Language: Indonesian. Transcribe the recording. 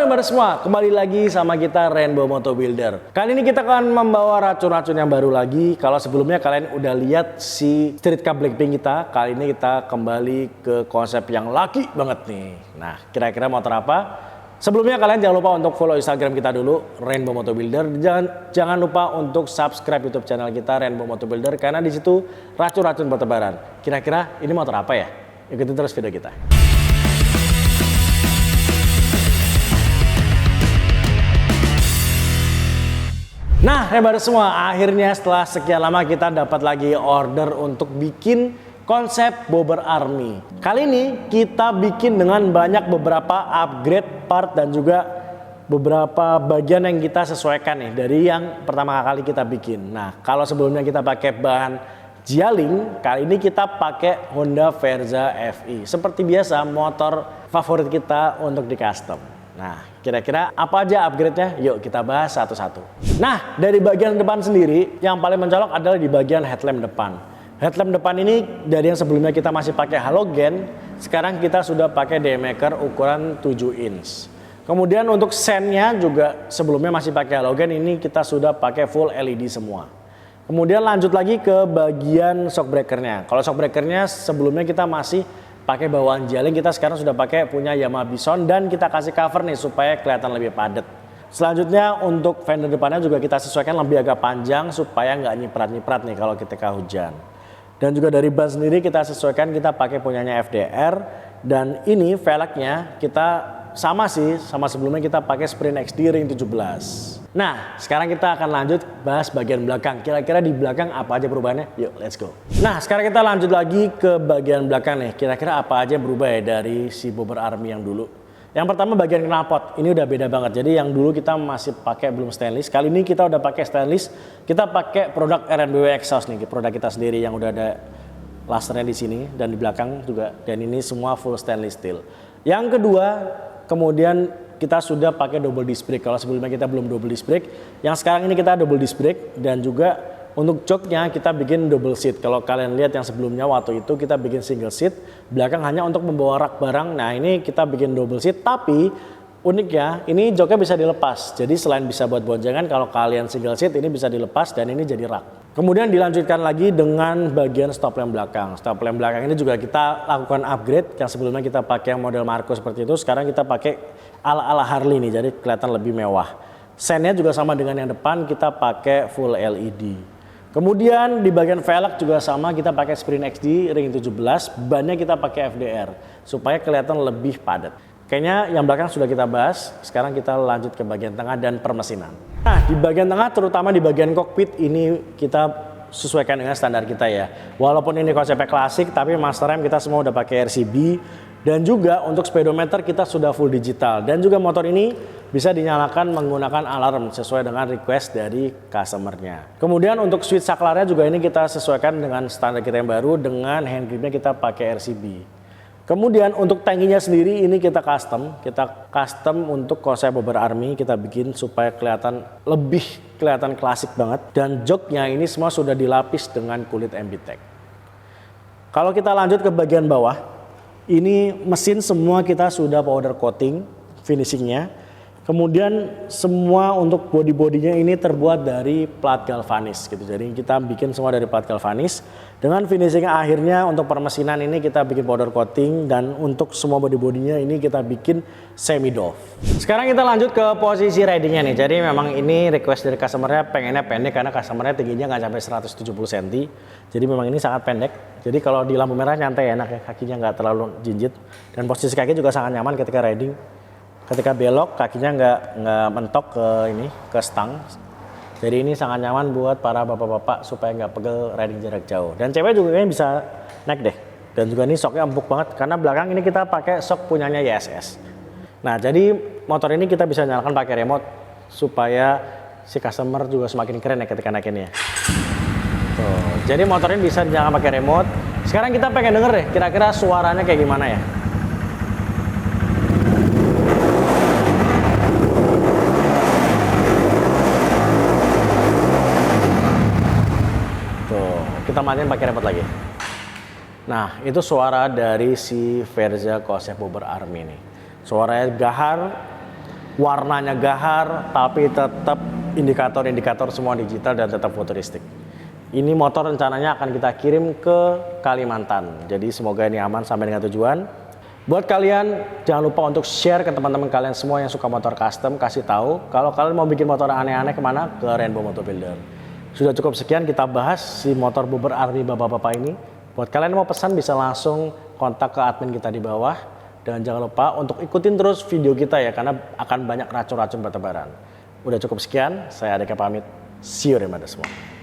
member semua, kembali lagi sama kita Rainbow Moto Builder. Kali ini kita akan membawa racun-racun yang baru lagi. Kalau sebelumnya kalian udah lihat si Street Cup Blackpink kita, kali ini kita kembali ke konsep yang laki banget nih. Nah, kira-kira motor apa? Sebelumnya kalian jangan lupa untuk follow Instagram kita dulu, Rainbow Moto Builder. Jangan lupa untuk subscribe YouTube channel kita Rainbow Moto Builder karena di situ racun-racun bertebaran. Kira-kira ini motor apa ya? Ikutin terus video kita. Nah, hebat semua. Akhirnya setelah sekian lama kita dapat lagi order untuk bikin konsep Bobber Army. Kali ini kita bikin dengan banyak beberapa upgrade part dan juga beberapa bagian yang kita sesuaikan nih dari yang pertama kali kita bikin. Nah, kalau sebelumnya kita pakai bahan Jialing, kali ini kita pakai Honda Verza FI. Seperti biasa, motor favorit kita untuk di custom. Nah, kira-kira apa aja upgrade-nya? Yuk kita bahas satu-satu. Nah, dari bagian depan sendiri, yang paling mencolok adalah di bagian headlamp depan. Headlamp depan ini dari yang sebelumnya kita masih pakai halogen, sekarang kita sudah pakai daymaker ukuran 7 inch. Kemudian untuk sennya juga sebelumnya masih pakai halogen, ini kita sudah pakai full LED semua. Kemudian lanjut lagi ke bagian shock breaker-nya. Kalau shock breaker-nya sebelumnya kita masih pakai bawaan Jialing, kita sekarang sudah pakai punya Yamaha Bison dan kita kasih cover nih supaya kelihatan lebih padat. Selanjutnya untuk fender depannya juga kita sesuaikan lebih agak panjang supaya nggak nyiprat-nyiprat nih kalau ketika hujan. Dan juga dari ban sendiri kita sesuaikan, kita pakai punyanya FDR dan ini velgnya kita sama sih sama sebelumnya, kita pakai Sprint XD ring 17. Nah, sekarang kita akan lanjut bahas bagian belakang. Kira-kira di belakang apa aja perubahannya? Yuk, let's go. Nah, sekarang kita lanjut lagi ke bagian belakang nih. Kira-kira apa aja yang berubah ya dari si Bobber Army yang dulu. Yang pertama bagian knalpot. Ini udah beda banget. Jadi yang dulu kita masih pakai belum stainless. Kali ini kita udah pakai stainless. Kita pakai produk RNBW Exhaust nih, produk kita sendiri yang udah ada lasernya di sini dan di belakang juga. Dan ini semua full stainless steel. Yang kedua, kemudian kita sudah pakai double disc brake. Kalau sebelumnya kita belum double disc brake, yang sekarang ini kita double disc brake. Dan juga untuk joknya kita bikin double seat. Kalau kalian lihat yang sebelumnya waktu itu kita bikin single seat, belakang hanya untuk membawa rak barang. Nah, ini kita bikin double seat, tapi uniknya ini joknya bisa dilepas. Jadi selain bisa buat boncengan, kalau kalian single seat ini bisa dilepas dan ini jadi rak. Kemudian dilanjutkan lagi dengan bagian stop lamp belakang. Stop lamp belakang ini juga kita lakukan upgrade. Yang sebelumnya kita pakai yang model Marco seperti itu, sekarang kita pakai ala-ala Harley nih, jadi kelihatan lebih mewah. Sennya juga sama dengan yang depan, kita pakai full LED. Kemudian di bagian velg juga sama, kita pakai Sprint XD ring 17, bannya kita pakai FDR supaya kelihatan lebih padat. Kayaknya yang belakang sudah kita bahas, sekarang kita lanjut ke bagian tengah dan permesinan. Nah, di bagian tengah terutama di bagian kokpit ini kita sesuaikan dengan standar kita ya. Walaupun ini konsepnya klasik, tapi master rem kita semua udah pakai RCB. Dan juga untuk speedometer kita sudah full digital. Dan juga motor ini bisa dinyalakan menggunakan alarm sesuai dengan request dari customernya. Kemudian untuk switch saklarnya juga ini kita sesuaikan dengan standar kita yang baru, dengan hand gripnya kita pakai RCB. Kemudian untuk tankinya sendiri ini kita custom untuk konsep Bobber Army, kita bikin supaya lebih kelihatan klasik banget. Dan joknya ini semua sudah dilapis dengan kulit MBTEC. Kalau kita lanjut ke bagian bawah, ini mesin semua kita sudah powder coating finishingnya. Kemudian semua untuk body-bodinya ini terbuat dari plat galvanis gitu. Jadi kita bikin semua dari plat galvanis. Dengan finishing akhirnya untuk permesinan ini kita bikin powder coating. Dan untuk semua body-bodinya ini kita bikin semi doff. Sekarang kita lanjut ke posisi ridingnya nih. Jadi memang ini request dari customernya pengennya pendek karena customernya tingginya nggak sampai 170 cm. Jadi memang ini sangat pendek. Jadi kalau di lampu merah nyantai enak ya, kakinya nggak terlalu jinjit. Dan posisi kaki juga sangat nyaman ketika riding. Ketika belok kakinya nggak mentok ke stang. Jadi ini sangat nyaman buat para bapak-bapak supaya nggak pegel riding jarak jauh. Dan cewek juga kayaknya bisa naik deh. Dan juga ini shocknya empuk banget karena belakang ini kita pakai shock punyanya YSS. Nah, jadi motor ini kita bisa nyalakan pakai remote supaya si customer juga semakin keren ya ketika naikinnya. Tuh, jadi motor ini bisa dinyalakan pakai remote. Sekarang kita pengen denger deh kira-kira suaranya kayak gimana ya. Kita matiin pakai remote lagi. Nah, itu suara dari si Verza konsep Bobber Army ini. Suaranya gahar, warnanya gahar, tapi tetap indikator-indikator semua digital dan tetap futuristik. Ini motor rencananya akan kita kirim ke Kalimantan. Jadi semoga ini aman sampai dengan tujuan. Buat kalian jangan lupa untuk share ke teman-teman kalian semua yang suka motor custom, kasih tahu kalau kalian mau bikin motor aneh-aneh kemana, ke Rainbow Motor Builder. Sudah cukup sekian kita bahas si motor Bobber Army bapak-bapak ini. Buat kalian yang mau pesan bisa langsung kontak ke admin kita di bawah. Dan jangan lupa untuk ikutin terus video kita ya, karena akan banyak racun-racun bertebaran. Udah cukup sekian, saya Adeka pamit. See you semua.